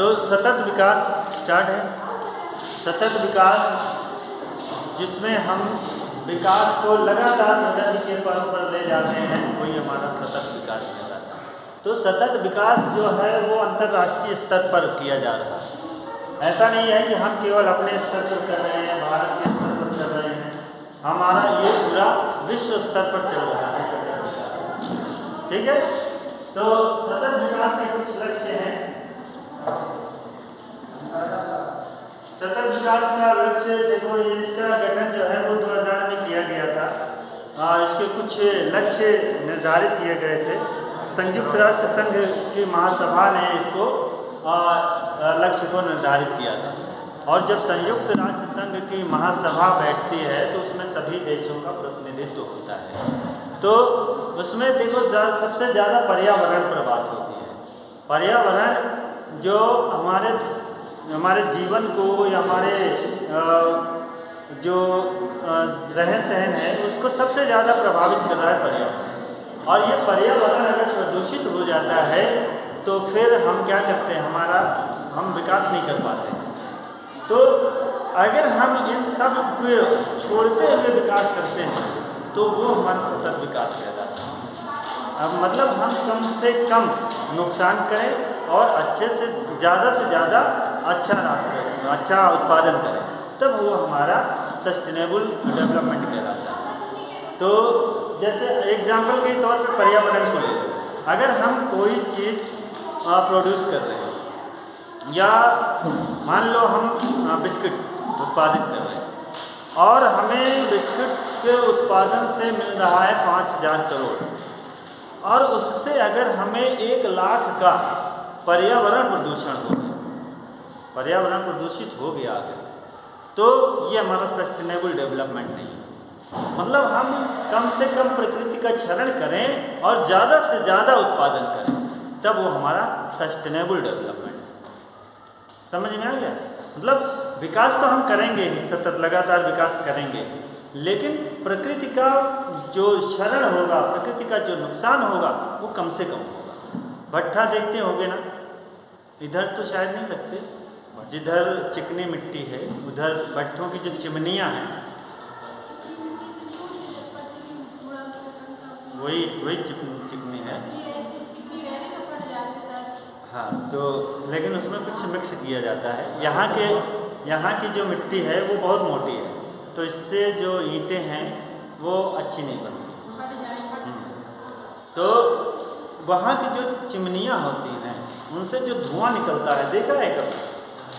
तो सतत विकास स्टार्ट है। सतत विकास जिसमें हम विकास को लगातार प्रगति के पथ पर ले जाते हैं, वही हमारा सतत विकास कहलाता है। तो सतत विकास जो है वो अंतर्राष्ट्रीय स्तर पर किया जा रहा है। ऐसा नहीं है कि हम केवल अपने स्तर पर कर रहे हैं, भारत के स्तर पर कर रहे हैं, हमारा ये पूरा विश्व स्तर पर चल रहा है सतत विकास। ठीक है, तो सतत विकास के कुछ लक्ष्य हैं। सतत विकास का लक्ष्य देखो, ये इसका गठन जो है वो 2000 में किया गया था। इसके कुछ लक्ष्य निर्धारित किए गए थे। संयुक्त राष्ट्र संघ की महासभा ने इसको लक्ष्य को निर्धारित किया था। और जब संयुक्त राष्ट्र संघ की महासभा बैठती है तो उसमें सभी देशों का प्रतिनिधित्व होता है। तो उसमें देखो सबसे ज़्यादा पर्यावरण पर बात होती है। पर्यावरण जो हमारे जीवन को या हमारे जो रहन सहन है उसको सबसे ज़्यादा प्रभावित कर रहा है पर्यावरण। और ये पर्यावरण अगर प्रदूषित हो जाता है तो फिर हम क्या करते हैं, हम विकास नहीं कर पाते। तो अगर हम इन सब को छोड़ते हुए विकास करते हैं तो वो हमारा सतत विकास कहलाता है। अब मतलब हम कम से कम नुकसान करें और अच्छे से ज़्यादा अच्छा रास्ता, अच्छा उत्पादन करें, तब वो हमारा सस्टेनेबल डेवलपमेंट कहलाता है। तो जैसे एग्जाम्पल के तौर पर पर्यावरण को ले लो। अगर हम कोई चीज़ प्रोड्यूस कर रहे हैं या मान लो हम बिस्किट उत्पादित कर रहे हैं और हमें बिस्किट के उत्पादन से मिल रहा है 5000 करोड़, और उससे अगर हमें 1 लाख का पर्यावरण प्रदूषण हो गया, पर्यावरण प्रदूषित हो गया अगर, तो ये हमारा सस्टेनेबल डेवलपमेंट नहीं है। मतलब हम कम से कम प्रकृति का क्षरण करें और ज़्यादा से ज़्यादा उत्पादन करें, तब वो हमारा सस्टेनेबल डेवलपमेंट। समझ में आ गया? मतलब विकास तो हम करेंगे ही, सतत लगातार विकास करेंगे, लेकिन प्रकृति का जो क्षरण होगा, प्रकृति का जो नुकसान होगा वो कम से कम होगा। भट्ठा देखते होगे ना, इधर तो शायद नहीं लगते, जिधर चिकनी मिट्टी है उधर भट्ठों की जो चिमनियाँ हैं वही चिकनी है। हाँ, तो लेकिन उसमें कुछ मिक्स किया जाता है। यहाँ की जो मिट्टी है वो बहुत मोटी है, तो इससे जो ईंटें हैं वो अच्छी नहीं बनती। तो वहाँ की जो चिमनियाँ होती हैं उनसे जो धुआं निकलता है, देखा है कभी?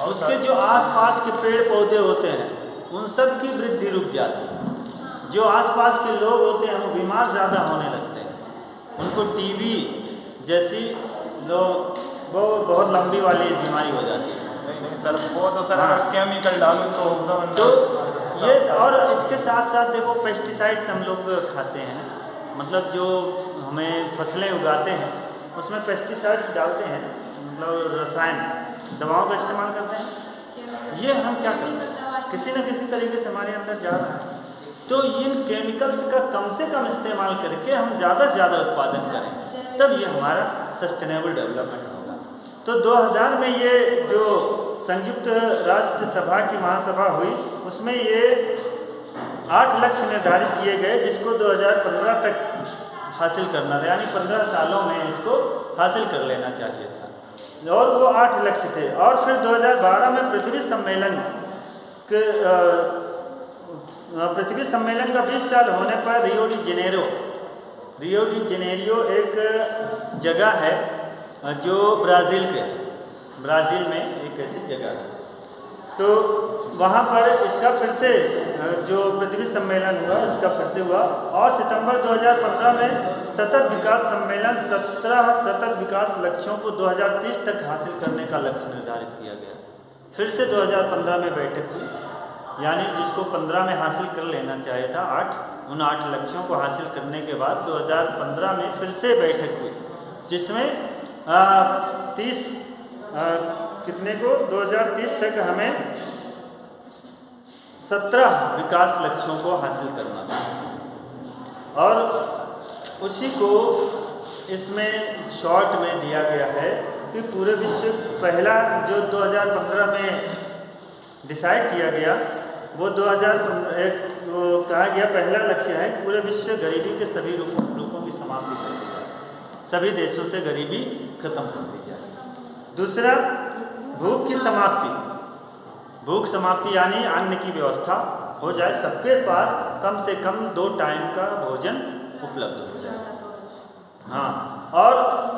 उसके जो आसपास के पेड़ पौधे होते हैं उन सब की वृद्धि रुक जाती है। जो आसपास के लोग होते हैं वो बीमार ज़्यादा होने लगते हैं, उनको टीबी जैसी वो बहुत लंबी वाली बीमारी हो जाती है। सर वो तो सर केमिकल डालूं तो ये, और इसके साथ साथ देखो पेस्टिसाइड्स हम लोग खाते हैं, मतलब जो हमें फसलें उगाते हैं उसमें पेस्टिसाइड्स डालते हैं, मतलब रसायन दवाओं का इस्तेमाल करते हैं। ये हम क्या करते हैं, किसी न किसी तरीके से हमारे अंदर जा रहा है। तो इन केमिकल्स का कम से कम इस्तेमाल करके हम ज़्यादा से ज़्यादा उत्पादन करें, तब ये हमारा सस्टेनेबल डेवलपमेंट होगा। तो 2000 में ये जो संयुक्त राष्ट्र सभा की महासभा हुई उसमें ये 8 लक्ष्य निर्धारित किए गए, जिसको 2015 तक हासिल करना था, यानी 15 सालों में इसको हासिल कर लेना चाहिए था। और वो 8 लक्ष्य थे। और फिर 2012 में पृथ्वी सम्मेलन का 20 साल होने पर रियो डी जेनेरियो एक जगह है जो ब्राज़ील में एक ऐसी जगह है। तो वहाँ पर इसका फिर से जो पृथ्वी सम्मेलन हुआ उसका फिर से हुआ, और सितंबर 2015 में सतत विकास सम्मेलन 17 सतत विकास लक्ष्यों को 2030 तक हासिल करने का लक्ष्य निर्धारित किया गया। फिर से 2015 में बैठक हुई, यानी जिसको 15 में हासिल कर लेना चाहिए था 8, उन 8 लक्ष्यों को हासिल करने के बाद 2015 में फिर से बैठक हुई, जिसमें 2030 तक हमें 17 विकास लक्ष्यों को हासिल करना था। और उसी को इसमें शॉर्ट में दिया गया है कि पूरे विश्व पहला जो 2015 में डिसाइड किया गया वो 2001 वो कहा गया पहला लक्ष्य है कि पूरे विश्व गरीबी के सभी रूपों की समाप्ति कर दी जाए, सभी देशों से गरीबी खत्म कर दी जाए। दूसरा, भूख की समाप्ति। भूख समाप्ति यानी अन्न की व्यवस्था हो जाए, सबके पास कम से कम 2 टाइम का भोजन उपलब्ध हो जाए। हाँ, और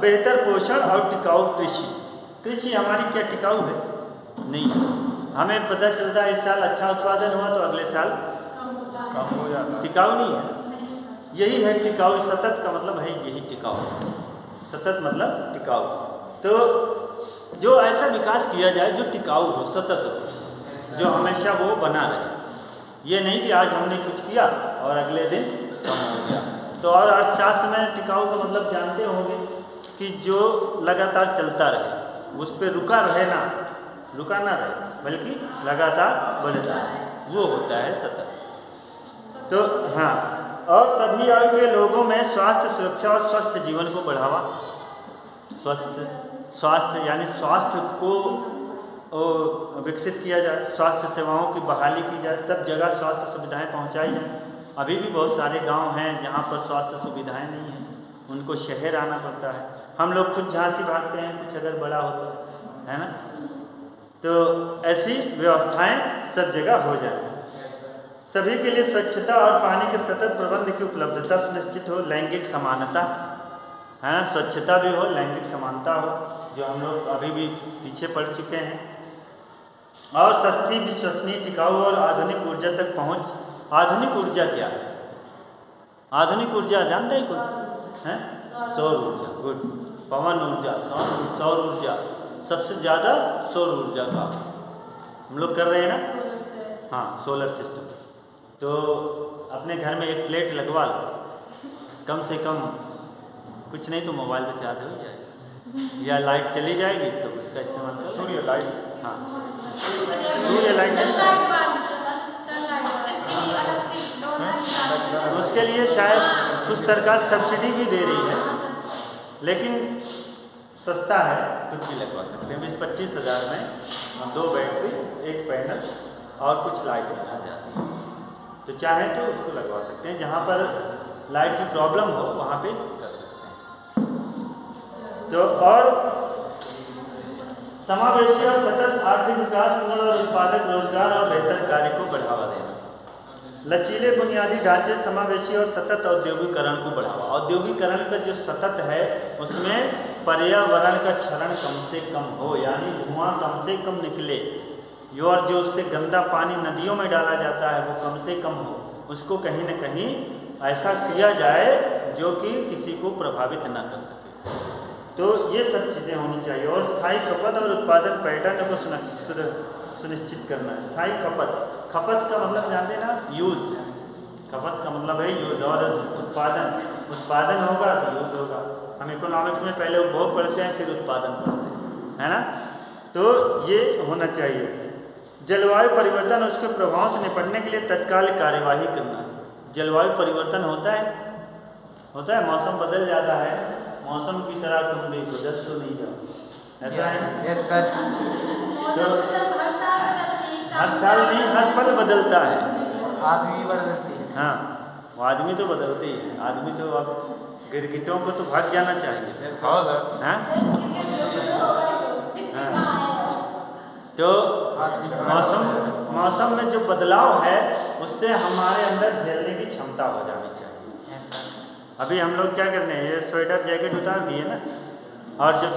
बेहतर पोषण और टिकाऊ कृषि। कृषि हमारी क्या टिकाऊ है? नहीं। हमें पता चलता है इस साल अच्छा उत्पादन हुआ तो अगले साल कम हो जाता है। टिकाऊ नहीं है। यही है टिकाऊ। सतत का मतलब है यही टिकाऊ। सतत मतलब टिकाऊ। तो जो ऐसा विकास किया जाए जो टिकाऊ हो, सतत हो, जो हमेशा वो बना रहे। ये नहीं कि आज हमने कुछ किया और अगले दिन कम हो गया। तो और अर्थशास्त्र में टिकाऊ का मतलब जानते होंगे कि जो लगातार चलता रहे, उस पर रुका ना रहे बल्कि लगातार बढ़ता है, वो होता है सतत। तो हाँ, और सभी आयु के लोगों में स्वास्थ्य सुरक्षा और स्वस्थ जीवन को बढ़ावा। स्वास्थ्य यानी स्वास्थ्य को विकसित किया जाए, स्वास्थ्य सेवाओं की बहाली की जाए, सब जगह स्वास्थ्य सुविधाएं पहुंचाई जाए। अभी भी बहुत सारे गांव हैं जहां पर स्वास्थ्य सुविधाएं नहीं हैं, उनको शहर आना पड़ता है। हम लोग खुद झांसी भागते हैं कुछ अगर बड़ा होता है ना, तो ऐसी व्यवस्थाएं सब जगह हो जाए। सभी के लिए स्वच्छता और पानी के सतत प्रबंध की उपलब्धता सुनिश्चित हो। लैंगिक समानता है, स्वच्छता भी हो, लैंगिक समानता हो, जो हम लोग अभी भी पीछे पड़ चुके हैं। और सस्ती, विश्वसनीय, टिकाऊ और आधुनिक ऊर्जा तक पहुंच। आधुनिक ऊर्जा क्या है? आधुनिक ऊर्जा जानते हैं कोई? हैं? सौर ऊर्जा। गुड। पवन ऊर्जा, सौर ऊर्जा, सबसे ज़्यादा सौर ऊर्जा का हम लोग कर रहे हैं ना। हाँ, सोलर सिस्टम। तो अपने घर में एक प्लेट लगवा लो, कम से कम कुछ नहीं तो मोबाइल पे चार्ज हो जाएगा, या लाइट चली जाएगी तो उसका इस्तेमाल करो। सूर्य लाइट। हाँ, सूर्य लाइट। उसके लिए शायद कुछ सरकार सब्सिडी भी दे रही है, लेकिन सस्ता है, खुद भी लगवा सकते हैं। 20-25 हज़ार में 2 बैटरी, 1 पैनल और कुछ लाइट आ जाती है। तो चाहे तो उसको लगवा सकते हैं, जहाँ पर लाइट की प्रॉब्लम हो वहाँ पे कर सकते हैं। तो और समावेशी और सतत आर्थिक विकास, पूर्ण और उत्पादक रोजगार और बेहतर कार्य को बढ़ावा देना। लचीले बुनियादी ढांचे, समावेशी और सतत औद्योगिकरण को बढ़ावा। औद्योगिकरण का जो सतत है उसमें पर्यावरण का क्षरण कम से कम हो, यानी धुआं कम से कम निकले, और जो उससे गंदा पानी नदियों में डाला जाता है वो कम से कम हो। उसको कहीं न कहीं ऐसा किया जाए जो कि किसी को प्रभावित ना कर सके। तो ये सब चीज़ें होनी चाहिए। और स्थायी खपत और उत्पादन पैटर्न को सुनिश्चित करना। स्थायी खपत का मतलब जानते ना, यूज। खपत का मतलब है यूज, और उत्पादन होगा तो यूज होगा। हम इकोनॉमिक्स में पहले उपभोग पढ़ते हैं फिर उत्पादन पढ़ते हैं, है ना। तो ये होना चाहिए। जलवायु परिवर्तन और उसके प्रभाव से निपटने के लिए तत्काल कार्यवाही करना। जलवायु परिवर्तन होता है, मौसम बदल जाता है, मौसम की तरह तुम भी गुजर तो नहीं जाओ, ऐसा है। Yes sir. तो हर साल नहीं, हर पल बदलता है। आदमी भी बदलती है। हाँ, वो आदमी तो बदलते ही है। आदमी तो अब गिरगिटों को तो भाग जाना चाहिए। हाँ? तो मौसम में जो बदलाव है उससे हमारे अंदर झेलने की क्षमता हो जानी चाहिए। अभी हम लोग क्या करने हैं, ये स्वेटर जैकेट उतार दिए ना, और जब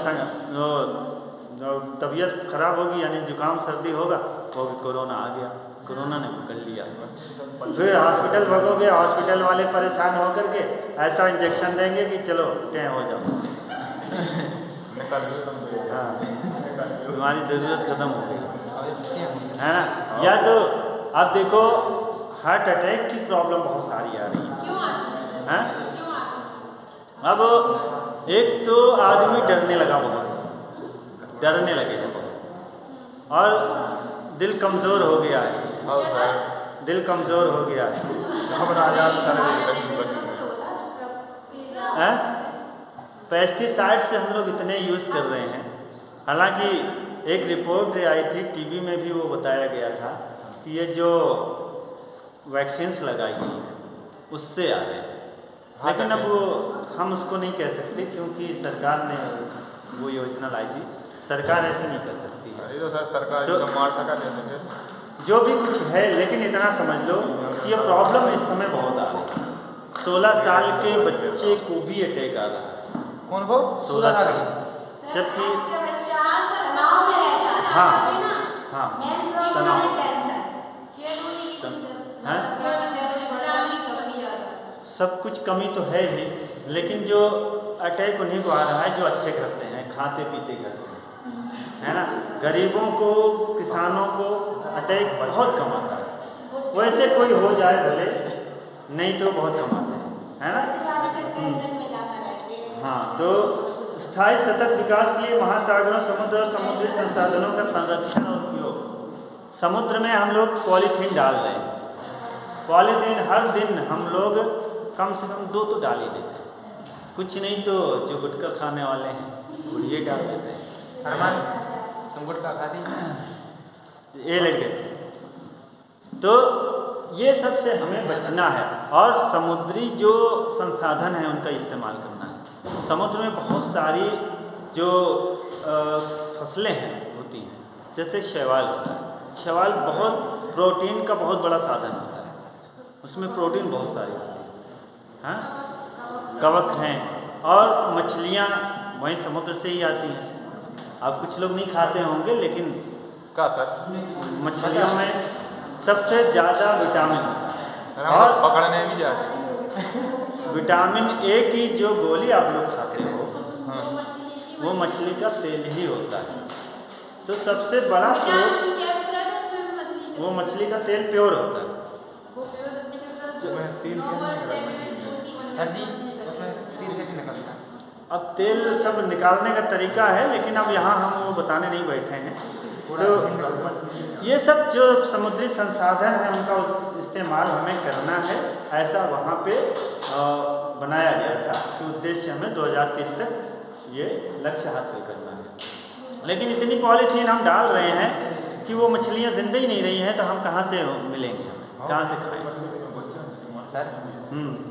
तबीयत खराब होगी यानी जुकाम सर्दी होगा, वो भी कोरोना आ गया, कोरोना ने पकड़ लिया। फिर हॉस्पिटल भगोगे, हॉस्पिटल वाले परेशान होकर के ऐसा इंजेक्शन देंगे कि चलो टें हो जाओ। हाँ, तुम्हारी ज़रूरत ख़त्म हो गई, है ना। या तो अब देखो हार्ट अटैक की प्रॉब्लम बहुत सारी आ रही है। अब एक तो आदमी डरने लगा, बहुत डरने लगे हैं बहुत, और दिल कमज़ोर हो गया है, दिल कमज़ोर हो गया है। पेस्टिसाइड से हम लोग इतने यूज़ कर रहे हैं हालांकि एक रिपोर्ट आई थी टीवी में भी, वो बताया गया था कि ये जो वैक्सीन्स लगाई गई हैं उससे आ रहे हैं, लेकिन अब वो हम उसको नहीं कह सकते क्योंकि सरकार ने वो योजना लाई थी, सरकार ऐसे नहीं कर सकती है। ये तो सर सरकार तो का मार सका दे देंगे। जो भी कुछ है, लेकिन इतना समझ लो कि ये प्रॉब्लम इस समय बहुत आ रही है। 16 साल के बच्चे को भी अटैक आ रहा है। कौन को? 16 साल, जबकि हाँ हाँ सब कुछ कमी तो है ही, लेकिन जो अटैक उन्हीं को आ रहा है जो अच्छे घर से हैं, खाते पीते घर से, है ना। गरीबों को, किसानों को अटैक बहुत कम आता है। वैसे कोई हो जाए भले, नहीं तो बहुत कम आते हैं, है ना। हाँ, तो स्थायी सतत विकास के लिए महासागरों, समुद्र और समुद्री संसाधनों का संरक्षण और उपयोग। समुद्र में हम लोग पॉलीथीन डाल रहे हैं। पॉलीथीन हर दिन हम लोग कम से कम 2 तो डाल ही देते हैं, कुछ नहीं तो जो गुटखा खाने वाले हैं वो ये डाल देते हैं। अरमान, तुम गुटखा खाती? ये लड़के, तो ये सब से हमें बचना है और समुद्री जो संसाधन है उनका इस्तेमाल करना है। समुद्र में बहुत सारी जो फसलें हैं होती हैं, जैसे शैवाल होता है। शैवाल बहुत प्रोटीन का बहुत बड़ा साधन होता है, उसमें प्रोटीन बहुत सारी होती है। हाँ, कवक हैं और मछलियाँ वहीं समुद्र से ही आती हैं। अब कुछ लोग नहीं खाते होंगे, लेकिन क्या सर? मछलियों में सबसे ज़्यादा विटामिन होता है और पकड़ने भी जाते हैं। विटामिन ए की जो गोली आप लोग खाते हो, वो मछली का तेल ही होता है। तो सबसे बड़ा स्रोत वो मछली का तेल प्योर होता है। सर जी, उसमें तेल कैसे निकलता है? अब तेल सब निकालने का तरीका है, लेकिन अब यहाँ हम वो बताने नहीं बैठे हैं। तो ये सब जो समुद्री संसाधन है उनका इस्तेमाल हमें करना है, ऐसा वहाँ पे बनाया गया था कि उद्देश्य हमें 2030 तक ये लक्ष्य हासिल करना है। लेकिन इतनी पॉलीथीन हम डाल रहे हैं कि वो मछलियाँ जिंदा ही नहीं रही हैं, तो हम कहाँ से मिलेंगे, कहाँ से खाएंगे? सर,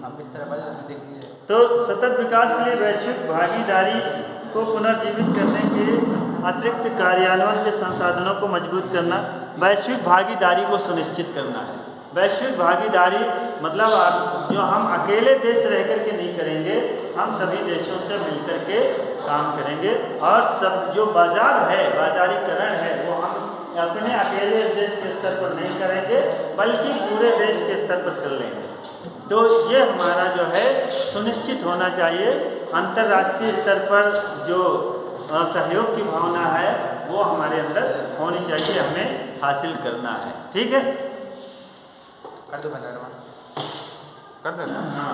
आप इस तरह उसमें देख लीजिए। तो सतत विकास के लिए वैश्विक भागीदारी को पुनर्जीवित करने के अतिरिक्त कार्यान्वयन के संसाधनों को मजबूत करना, वैश्विक भागीदारी को सुनिश्चित करना है। वैश्विक भागीदारी मतलब आप जो हम अकेले देश रह कर के नहीं करेंगे, हम सभी देशों से मिलकर के काम करेंगे और सब जो बाजार है, बाजारीकरण है, वो हम अपने अकेले देश के स्तर पर नहीं करेंगे, बल्कि पूरे देश के स्तर पर कर लेंगे। तो ये हमारा जो है सुनिश्चित होना चाहिए। अंतर्राष्ट्रीय स्तर पर जो सहयोग की भावना है वो हमारे अंदर होनी चाहिए, हमें हासिल करना है। ठीक है, कर दो बंद, कर दे। हाँ।